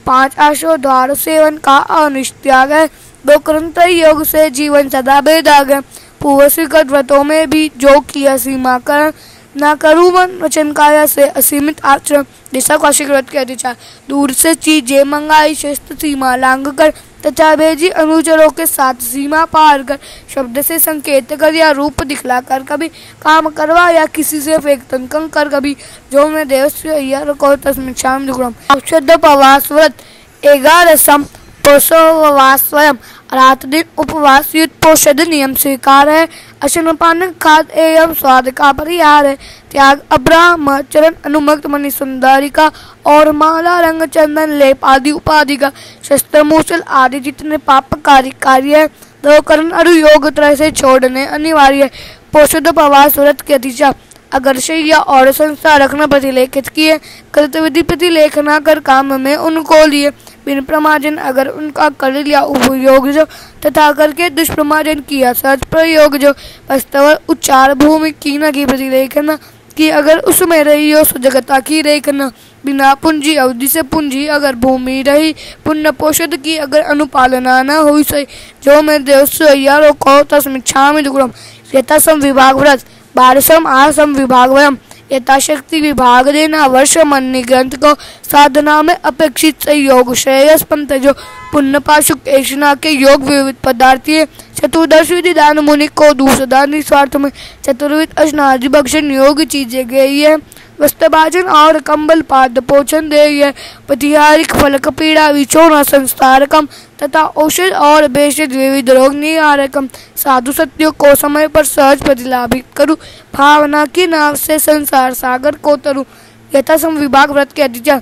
5 आशो द्वार सेवन का अनिष्ट त्याग है, 2 करंत योग से जीवन सदा बेदाग है, पूर्व स्वीकृत व्रतों में भी जो किया सीमाकरण, ना करूँ मन वचन काया से असीमित आचरण, देशावकाशी व्रत के अतिचार, दूर से चीजें मंगाई शस्त्र सीमा लांग कर, तथा भेजी अनुचरों के साथ सीमा पार कर, शब्द से संकेत कर या रूप दिखलाकर कभी काम करवा या किसी से फेंक तंकन कर कभी, जो मैं देवस्य को तस्मिच्छामि दुग्रम, औषध पवास व्रत 11 पोषोपवास स्वयं, रात दिन उपवास युद्ध पोषद नियम स्वीकार है, अशनपान खाद एवं स्वाद का परिहार है, त्याग अब्राह्म चरण अनुमक्त मणि सुंदरी का, और माला रंग चंदन लेप आदि उपाधि का, शस्त्र मूसल आदि जितने पापकारी कार्य है, 2 करण अरु योग तरह से छोड़ने अनिवार्य है, पोषद पवास व्रत के अतिचार, अगर शैया और संस्था रखना प्रतिलेखित किए, कृतविधि प्रतिलेख न कर काम में उनको लिए, बिन प्रमाजन अगर उनका कर लिया उपयोग जो, तथा करके दुष्प्रमाजन किया सहज प्रयोग जो, वास्तव उच्चार भूमि की न की प्रतिलेखन कि अगर उसमें रही हो सुजगता की रेखना, बिना पूंजी अवधि से पूंजी अगर भूमि रही, पुण्य पोषद की अगर अनुपालना न हुई सही, जो मैं देवस्य को तस्मिच्छामि दुग्रम, यथासम विभाग व्रत 12 आसम विभाग वयम, यथाशक्ति विभाग देना वर्ष मन्नी ग्रंथ को, साधना में अपेक्षित संयोग श्रेयस पंथ जो पुण्य पाशुक ऐशना के योग विविध पदार्थी है। चतुर्दश विधि दान मुनि को दूसरा दान निस्वार्थ में। चतुर्विध अष्टादि भक्षण योग चीजें गई है। वस्त्र भाजन और कंबल पाद पोषण दे है। प्रतिहारिक फलक पीड़ा विचोना संस्कारकम तथा औषध और भेषज विविध रोग निवारकम। साधु सत्यों को समय पर सहज प्रतिलाभित करूँ। भावना की नाव से संसार सागर को तरु। यथा सम विभाग व्रत के अधिकार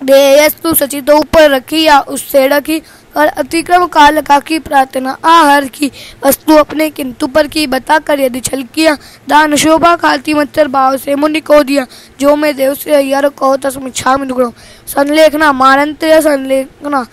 देयस्तु सचितो ऊपर रखी या उससे रखी और अतिक्रम काल का की प्रार्थना आहार की। वस्तु अपने किंतु पर की बताकर यदि छल किया। दान शोभा खाती मच्छर भाव से मुनि को दिया। जो मैं देव से अय्यर को तस्मिच्छामि दुग्धम। संलेखना मानंत्र संलेखना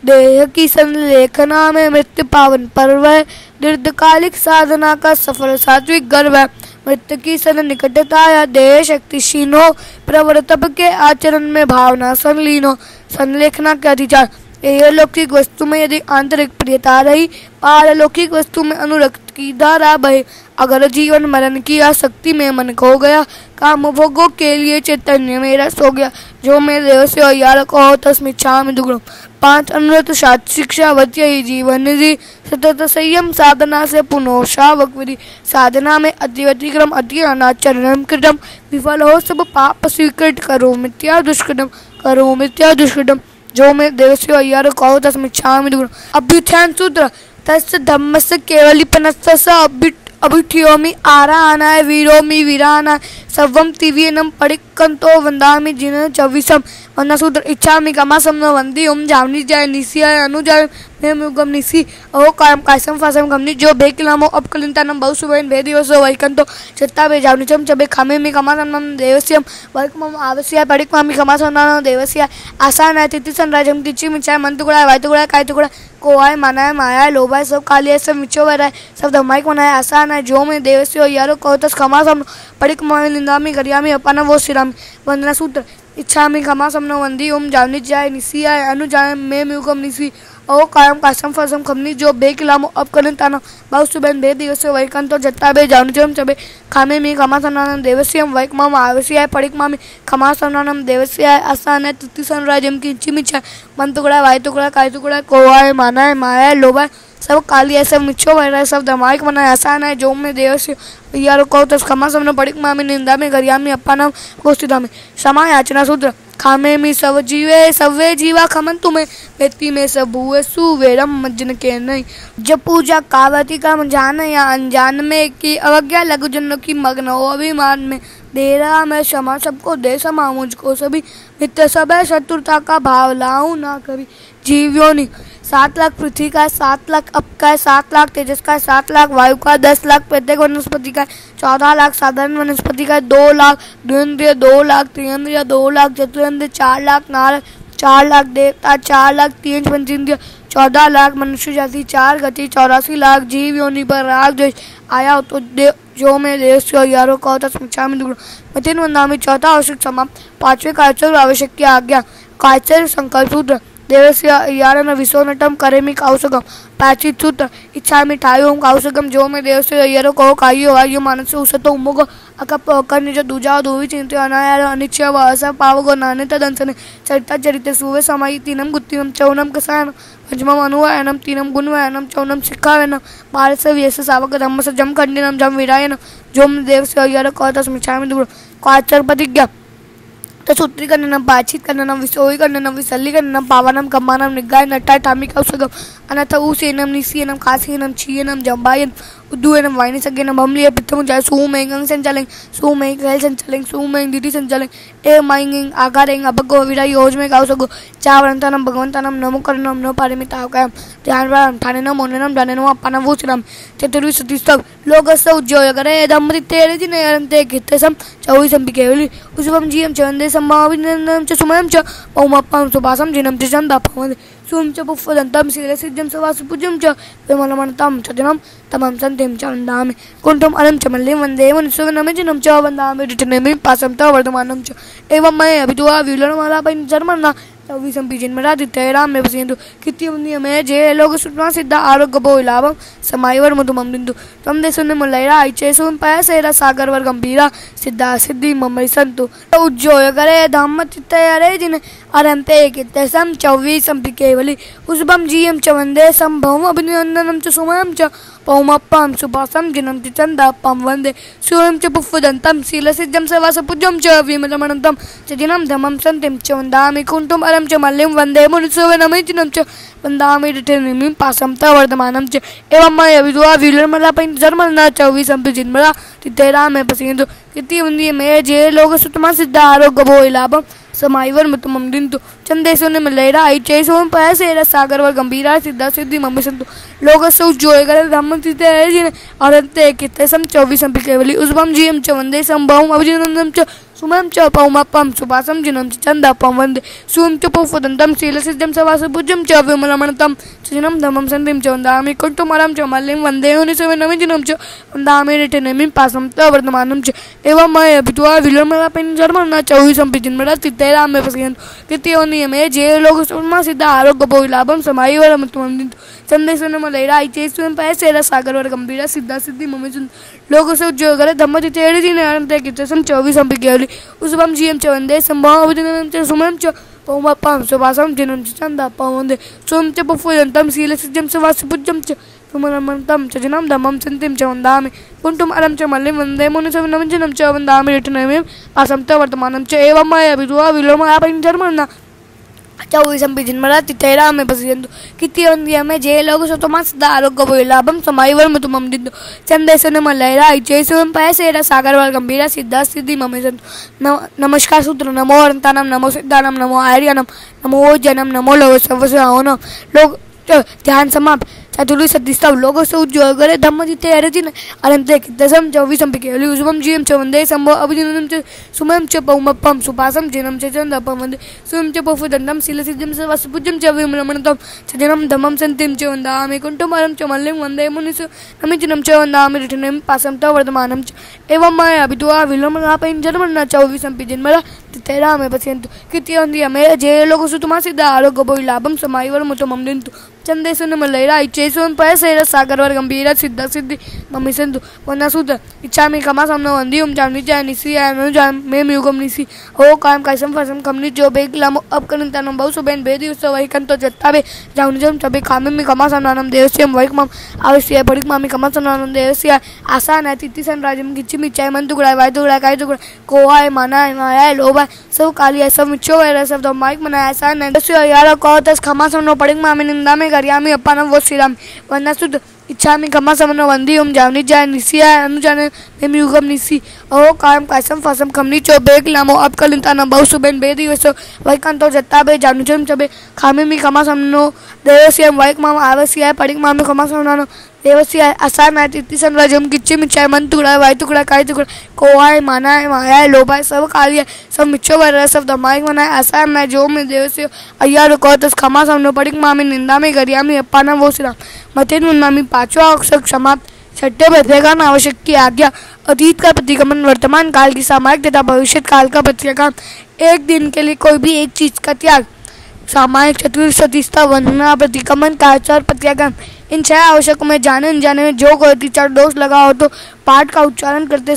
देह की संलेखना में मृत्यु पावन पर्व है। दीर्घकालिक साधना का सफल सात्विक गर्व है। मृत्यु की सन निकटता या देह शक्तिशीन हो। प्रवर्तप के आचरण में भावना संलीन हो। संलेखना के अधिकार लौकिक वस्तु में यदि आंतरिक प्रियता रही पारलौकिक वस्तु में अनुरक्त की धारा बहे। अगर जीवन मरण की आसक्ति में मन खो गया काम भोगों के लिए चैतन्य में रस हो गया। जो मैं देव से अय्यर को तस्मिच्छामि दुग्धम। 5 अनुरत शास्त्र शिक्षा वत्य जीवन निधि। सतत संयम साधना से पुनोशावक विधि। साधना में अतिक्रम अति अनाचरण कृतम। विफल हो सब पाप स्वीकृत करो मिथ्या दुष्कृतम। जो मैं देव से अय्यर को तस्मिच्छामि दुग्धम। अभ्युत्थान सूत्र तस्य धम्मस्य केवलिपनस्य अभिठ्योमि आरानाय वीरोमि वीरानाय सर्वं तिव्येनं पडिक्कन्तो वन्दामि जिन चविसम। वंदना सूत्र इच्छामि कमासम न वंदी ओम जावनी जाय निसियाय अनुजाय मेमुगम निसी ओ कायम कायसम फासम गमनी। जो बेकिलामो अपकलिंतानम बहुसुवेन भेदियोसो वैकंतो चत्ता बे जावनिचम चबे खामे मी कमासम देवस्यम वर्कमम आवस्या पडिक्मामि कमासम देवस्या आसानाय तितिसन राजम किची मिचाय मंतुगुड़ा वायतुगुड़ा कायतुगुड़ा कोहाय मानाय माया लोभाय सब कालिय सब मिचो वराय सब धमाइक मनाय आसान है। जो मैं देवस्यो यारो कहतस खमासम पडिक्मामि निंदामि गरियामि अपान वो सिरामि। वंदना सूत्र इच्छामि खमासम न वंदी ओम जावनी जाय निसियाय अनुजाय मेमुगम निसी ओ कायम कासम फसम खमनी। जो बेकिलामो अपकलन ताना बहुसुबेन भेदियोसो वैकंतो जत्ता बे जावनिचम चबे खामे मी खमासनानम देवस्यम वैकमम आवस्याय पडिक्मामि खमासनानम देवस्याय आसानाय तितिसन राजम की चिमिचा मंतुगुड़ा वायतुगुड़ा कायतुगुड़ा कोहाय मानाय माया लोभाय सब काली है सब मिच्छो वैराय सब धमाइक मनाय आसान है। जो मैं देव से यारो को तस खमासम न पडिक्मामि निंदा में गरियामि अपानम गोस्तिदा में। क्षमा याचना सूत्र खामे मी सब जीवे सवे जीवा खमन तुम्हें व्यक्ति में सब हुए सुवेरम मज्जन के नहीं। जब पूजा कावती का जान या अनजान में की अवज्ञा लघु जनों की मग्न हो अभिमान में देरा मैं क्षमा सबको दे समा मुझको सभी मित्र सब है शत्रुता का भाव लाऊं ना कभी। जीवियों नहीं 7 लाख पृथ्वी का है 7 लाख अप का है 7 लाख तेजस का है 7 लाख वायु का 10 लाख प्रत्येक वनस्पति का 14 लाख साधारण वनस्पति का 2 लाख द्विंद्रिय 2 लाख त्रियंद्रिय 2 लाख चतुरंद्रिय 4 लाख नारक 4 लाख देवता 4 लाख 3 पंचेंद्रिय 14 लाख मनुष्य जाति 4 गति 84 लाख जीव योनि पर राग द्वेष आया तो जो मैं देव से यारो को तस्मिच्छामि दुग्धम। मतिन वंदामि चौथा आवश्यक समाप्त। 5वें कायचर आवश्यक की आज्ञा। कायचर संकल्प सूत्र देवस्य यारन विसोनटम करेमि कौशकम। प्राचित सूत्र इच्छामि ठायों कौशकम। जो मैं देव से यारो को कायो वायु मानस उसतो उमुग अकप कर्निज दूजा दूवि चिंत्य अनायार अनिच्छय वासा पावगो नाने तदंसने चरिता चरिते सुवे समायि तीनम गुत्तिनम चौनम कसायन पंचमम अनुवायनम तीनम गुणवायनम चौनम शिखावयनम पारस व्यस सावक धम्मस जम खंडिनम जम विरायनम। जो मैं देव से यारो को तस्मिच्छामि दुग्धम। काचर प्रतिज्ञा सूत्री करनम बातचीत करनम विसोई करनम विसल्ली करनम पावनम कम्मानम निगाय नट्टा ठामी कौशगम अनथ ऊसेनम निसीनम कासीनम छीयनम जंबायन उद्दुएनम वाइनी सगेनम हमलिय पित्तम जाय सुमेंगं संचलें सुमेंग खेल संचलें सुमेंग दीदी संचलें ए माइंगिंग आगारेंग अबगो विराई योजमे कौशगो चावरंतनम भगवंतनम नमो करनम नो पारिमिताव कायम ध्यान प्राण ठानेनम मोनेनम जानेनम अपनम वोचनम चतुर्वि सतिस्तव लोगस्य उज्जोयगरे दम्मति तेरे जिनेरंते कित्तसम चौविसम बिकेवली उसवम जीएम चंदे सम्माविनम च सुमयम च ओमपम सुभासम जिनम च चंदा भवन्ति सुम च पुफ्फदंतम सीले सिद्धम सवासुपुजम च विमलमनतम च जनम तमम संतिम च वन्दामि कुंठम अनम च मल्लिम वन्दे मनुष्यवनम जिनम च वन्दामि रिटनेमि पासम त वर्धमानम च एवं मैं अभितुआ विलनमालापैन जर्मन्ना चौवीसं जन्मरादित्यैरां मे पश्यन्तु कृत्यवन्यमे जय लोक सुत्मा सिद्धा आरोग्य भो लाभम समायवर मधुमं बिंदु तम देशुन मुलैरा इचेसुन पयसेरा सागरवर गंभीरा सिद्धा सिद्धि ममई संतु उज्जोय करे धम्म चित्ते अरे जिन अरंते कित्तेसम चौवीसं केवली उसबम जीयम च वंदे संभवम अभिनंदनम च सुमयम च पौमप्पम सुभासम जिनम च चंदापम वंदे सूर्यम च पुफ्फुदंतम शीलसिद्धम सवासपुजम च विमलमनंतम च जिनम धमम संतिम च वंदामि कुंटुम अरम च मल्लिम वंदे मुनिसुवनमि जिनम च वंदामि रिठनिमिं पासम त वर्धमानम च एवं मय विद्वा विलर्मला पैन जर्मना चौवीसं जिन्मला तितेरा में पसिंदु किति वंदी में जे लोग सुतमा सिद्धा आरोग्य भो लाभम समायवर मुतमम दिंतु चंदेशो ने मलैरा आई चेसों पयसेरा सागरवर गंभीरा सिद्धा सिद्धि मम्मी संतु लोगस्य उज्जोय करे धम्म चित्ते जिन अरंते कित्तेसम चौवीसं केवली उसबम जीयम च वंदे संभवम अभिनंदनम च सुमयम च पौमप्पम सुभासम जिनम च चंदापम वंदे सूर्यम च पुफ्फुदंतम शीलसिद्धम सवासपुजम च विमलमनंतम च जिनम धमम संतिम च वंदामि कुंटुमरम च मल्लिम वंदे मुनिसुवनमि जिनम च वंदामि रिठनिमिं पासम त वर्धमानम च एवं मय विद्वा विलर्मला पैन जर्मना चौवीसं जिन्मला तितेरा में पसिंदु किति में जे लोग सुनमा सिद्धा आरोग्य भो लाभम समायवर मुतमम दिंतु चंदेशुन मुलैरा इचेसुन पयसेरा सागरवर गंभीरा सिद्धा सिद्धि मम्मी लोग से उज्जोय करे धम्म चित्ते जिन अरंते कित्तेसम चौवीसं केवली उसबम जीयम च वंदे संभवम अभिनंदनम च सुमयम च पौमप्पम सुभासम जिनम च चंदापम वंदे सूर्यम च पुफ्फुदंतम शीलसिद्धम सवासपुजम च विमलमनंतम च जिनम धमम संतिम च वंदामि कुंटुम अरम च मल्लिम वंदे मुनिसुवनमि जिनम च वंदामि रिठनिमिं पासम त वर्धमानम च एवं मय विद्वा विलोमया पैन जर्मना चौवीसं जिन्मला तितेरा में पसियन्तु किति वंदी में जे लोग सुतमा सिद्धा आरोग्य भो लाभम समायवर मुतमम दिंतु चंदेशुन मुलैरा इचेसुन पयसेरा सागरवर गंभीरा सिद्धा सिद्धि मम्मी संतु नमस्कार सूत्र नमो अनंतानाम नमो सिद्धानाम नमो आर्यानाम नमो जनम नमो लोग सर्वस्वम लोग ध्यान समाप्त चतुर्थ सदिस्तव लोगों से उज्जवल करे धम्म चित्ते अरजिन अरंते कित्तेसम चौवीसं केवली उसबम जीयम च वंदे संभव अभिनंदनम च सुमयम च पौमप्पम सुभासम जिनम च चंदापम वंदे सूर्यम च पुफ्फुदंतम शीलसिद्धम सवासपुजम च विमलमनंतम च जिनम धमम संतिम च वंदामि कुंटुमरम च मल्लिम वंदे मुनिसुवनमि जिनम च वंदामि रिठनिमिं पासम त वर्धमानम च एवं मय विद्वा विलोमया पैन जर्मना चौवीसं जिन्मला तितेरा में पसियन्तु किति वंदी में जे लोग सुतमा सिद्धा आरोग्य भो लाभम समायवर मुतमम दिंतु चंदेशुन मुलैरा इचेसुन पयसेरा सागरवर गंभीरा सिद्धा सिद्धि मम्मी संतु वंदा सूत्र इच्छामि कमा समनो वंदियुम जामनि जाय निसी आनु जाम मेम युगम निसी ओ काम कायसम फसम कमनि जो बेग लामो अपकनंतनम बहु सुबेन बेदि उस वैकंतो जत्ताबे जाउनि जम तबे कामिमि कमा समनानम देवस्यम वैकमम आवश्य पडिक मामि कमा समनानम देवस्य आसान है तिति संराजम किचिमि चाय मन तुगड़ा वाय तुगड़ा काय तुगड़ा कोहाय मनाय माया लोभा सब कालिया सब मिच्छो वैरा सब माइक मनाय आसान है देवस्य यार को तस कमा समनो पडिक मामि निंदा में करियामि अपनम वो श्रीराम वंदा सुद इच्छामि कमा समनो वंदियुम जामनि जाय निसिया अनुजाने मेम युगम निसी ओ काम कायसम फसम कमनि चो बेग लामो अपकलिंतानम बहु सुबेन बेदि वसो वैकंतो जत्ताबे जामनि जम चबे खामिमि कमा समनो देवस्यम वैकमम आवश्य पडिक मामि कमा समनानो देवस्य आसान है तिति संराजम किचिमि चाय मन तुगड़ा वाय तुगड़ा काय तुगड़ा कोहाय मनाय माया लोभा सब कालिया सब मिच्छो वैरा सब माइक मनाय आसान है जो में देवस्य अय्यार को तस खमा समनो पडिक मामि निंदा में करियामि अपनम वो श्रीराम मतेन मुन्नामि पांचवा अक्षर समाप्त छठे बदलेगान आवश्यक की आज्ञा अतीत का प्रतिगमन वर्तमान काल की सामयिक तथा भविष्य काल का प्रतिगमन एक दिन के लिए कोई भी एक चीज का त्याग सामायिक चतुर्थ सदिस्ता वंदना प्रतिगमन काचार प्रत्यागम इन छह आवश्यकों में जाने अनजाने में जो कोई टीचर दोष लगा हो तो पाठ का उच्चारण करते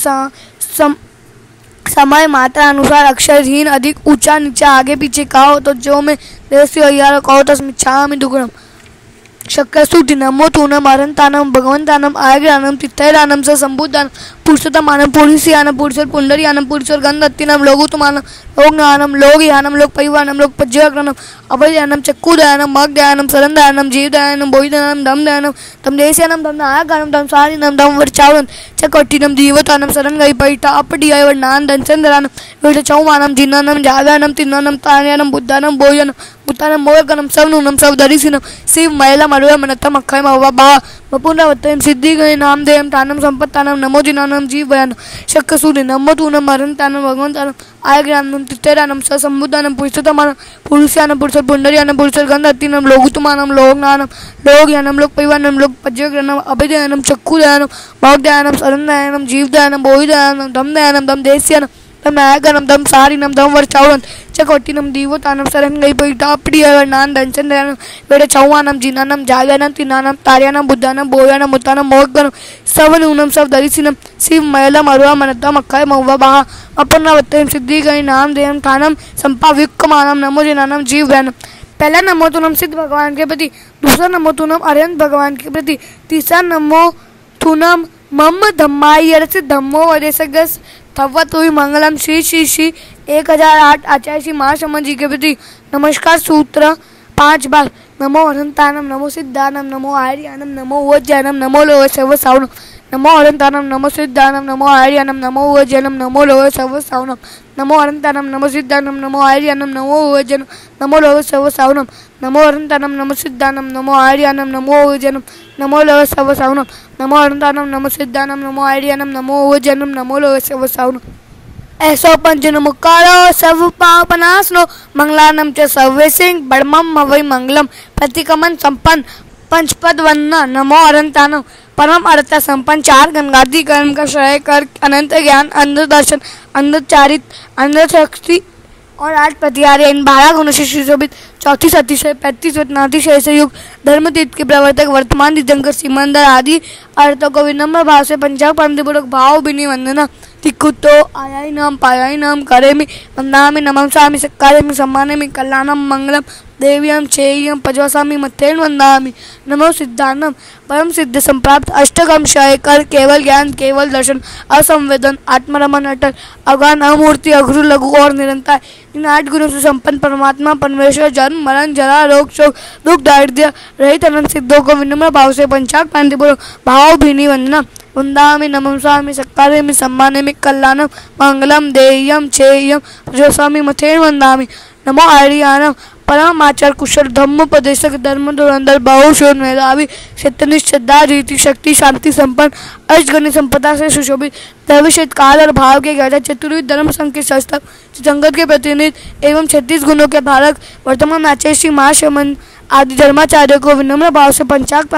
समय मात्रा अनुसार अक्षरहीन अधिक ऊंचा नीचा आगे पीछे कहा हो तो जो में देवस्य अय्यार कहो तस्मिच्छामि दुग्गड़म शक्करस्तुति नमो तूनम अरंतानम भगवंतानम आयग्रानम तित्तैरानम स संबुद्धानम पुरुषोत्तमानम पुरुषयानम पुरुषोर पुंडरीयानम पुरुषोर गंधत्तिनम लोगुतमानम लोकज्ञानम लोकयानम लोकपरिवारनम लोकपज्जग्रहणम अभयदानम चक्कुदयानम मग्दयानम सरंदयानम जीवदयानम बोहिदयानम दमदयानम तमदेशयानम दमनायकानम दमसारिनम दमवर्चावनम चक्कट्टिनम जीवतानम सरंगई परिता अपडियायवर्णान दंचंदरानम विडचौमानम जिन्नानम जाव्यानम तिन्नानम तान्यानम बुद्धानम बोयनम बुद्धानम मोयकनम सवनूनम सवदरिसिनम शिव मैलम अरुयम मनतम अक्षयम अवबा वपुनवत्तयम सिद्धिगणे नामदेयम तानम संपत्तानम नमो जिनानम जीवयानम शक्कसूरि नमो तूनम अरंतानम भगवंतानम आयग्रानम तित्तैरानम स संबुद्धानम पुरुषोत्तमानम पुरुषयानम पुरुषोर पुंडरीयानम पुरुषोर गंधत्तिनम लोकुतमानम लोकज्ञानम लोकयानम लोकपरिवारनम लोकपज्जग्रहणम अभयदयानम चक्कुदयानम मग्दयानम सरंदयानम जीवदयानम बोहिदयानम दमदयानम दमदेशयानम नायकनम दम सारिनम दम वर्षावरम चकोटिनम दीवोतानम सरंगई पैठा प्रियवर्णान दंचन दयानम वेड़े चौवानम जिनानम जागयानम तिनानम तार्यानम बुद्धानम बोयानम मुतानम मोहगनम सवनूनम सब दरिसिनम शिव मयलम अरुआ मनतम अक्काय महुवा बहा अपन्नावत्तम सिद्धि गई नाम देयम थानम संपाविक्कमानम नमो जिनानम जीव वैनम। पहला नमो तुनम सिद्ध भगवान के प्रति, दूसरा नमो तुनम अरिहंत भगवान के प्रति, तीसरा नमो तुनम मम धम्माई अर्थ धम्मो वदेशगस थव तुई मंगलम श्री श्री श्री 1008 आचार्य श्री महाशमन जी के प्रति नमस्कार सूत्र 5 बार। नमो अनंतानम नमो सिद्धानम नमो आर्यानम नमो वज्रनम नमो लोह सर्व सावनम नमो अनंतानम नमो सिद्धानम नमो आर्यानम नमो वज्रनम नमो लोह सर्व सावनम नमो अनंतानम नमो सिद्धानम नमो आर्यानम नमो वज्रनम नमो लोह सर्व सावनम नमो अनंतानम नमो सिद्धानम नमो आर्यानम नमो वज्रनम नमो लोह सर्व सावनम नमो अनंतानम नमो सिद्धानम नमो आर्यानम नमो वज्रनम नमो लोह सर्व सावनम। ऐसो पंचनमुकारो सर्व पापनाशनो मंगलानम च सर्वे सिंह बड़मम हवै मंगलम प्रतिकमन संपन्न पंचपद वंदना नमो अनंतानम परम अर्थ संपन्न 4 गंगादि कर्म का श्रेय कर अनंत ज्ञान अंध दर्शन अंध चारित अंध शक्ति और 8 प्रतिहार्य इन 12 गुणों से सुशोभित 34 अतिशय 35 रत्नातिशय से युग धर्म तीर्थ के प्रवर्तक वर्तमान तीर्थंकर सिमंदर आदि अर्थों को विनम्र भाव से पंचाक भाव बिनी वंदना तिकुतो आयाई नाम पायाई नाम करे में वंदामि नमः स्वामी सत्कारे में सम्माने में कल्याणम मंगलम देव्यम चेयम पजवसामी मत्तेन वंदामि नमो सिद्धानम परम सिद्ध संप्राप्त अष्टकम क्षय कर केवल ज्ञान केवल दर्शन असंवेदन आत्मरमण अटल अज्ञान अमूर्ति अघ्रु लघु और निरंतर इन 8 गुणों से संपन्न परमात्मा परमेश्वर जन्म मरण जरा रोग शोक दुख दारिद्र्य रहित अनंत सिद्धों को विनम्र भाव से पंचाक भाव भीनी वंदना वंदामि नमः स्वामी सत्कारे में सम्माने में कल्याणम मंगलम देयम चेयम पजवसामी मत्तेन वंदामि नमो आर्यानम परम आचार कुशल धम्मोपदेशक धर्म धुरंधर बहुशूर मेधावी सत्यनिष्ठ श्रद्धा रीति शक्ति शांति संपन्न अष्टगणित संपदा से सुशोभित दविषित काल और भाव के ज्ञाता चतुर्विध धर्म संघ के संस्थापक संगत के प्रतिनिधि एवं 36 गुणों के धारक वर्तमान आचार्य श्री महाशमन आदि धर्माचार्यों को विनम्र भाव से पंचाक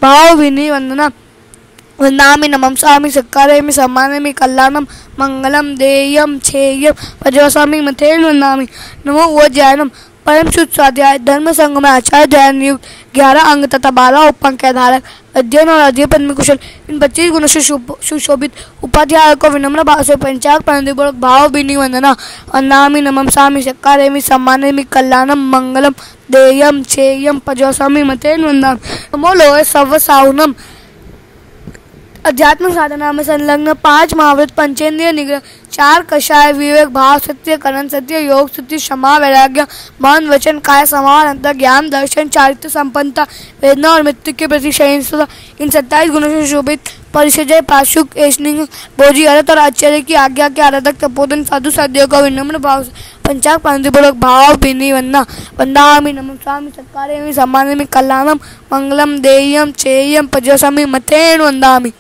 भाव विनी वंदना वंदामि नमः स्वामी सत्कारे में सम्माने में कल्याणम मंगलम देयम छेयम पजवसामी मत्तेन वंदामि नमो वज्रायनम परम शुद्ध स्वाध्याय धर्म संघ में आचार्य ध्यान युक्त 11 अंग तथा 12 उपअंग के आधारक अध्ययन और अध्ययन में कुशल इन 25 गुणों से सुशोभित उपाध्याय को विनम्र भाव से पंचाक भाव बिनी वंदना वंदामि नमः स्वामी सत्कारे में सम्माने में कल्याणम मंगलम देयम छेयम पजवसामी मत्तेन वंदामि नमो लोह सर्व सावनम अध्यात्म साधना में संलग्न 5 महाव्रत पंचेंद्रिय निग्रह 4 कषाय विवेक भाव सत्य करण सत्य योग सत्य क्षमा वैराग्य मन वचन काय समार अंतर ज्ञान दर्शन चारित्र संपन्नता वेदना और मृत्यु के प्रति सहिष्णुता इन 27 गुणों से शोभित परिषजय पाशुक ऐशनिंग बोझी अर्थ और आचार्य की आज्ञा के आराधक तपोधन साधु साध्यों का विनम्र भाव से पंचाक भाव बिनी वंदना वंदामि नमः स्वामी सत्कारे में सम्माने में कल्याणम मंगलम देयम चेयम पजवसामी मत्तेन वंदामि।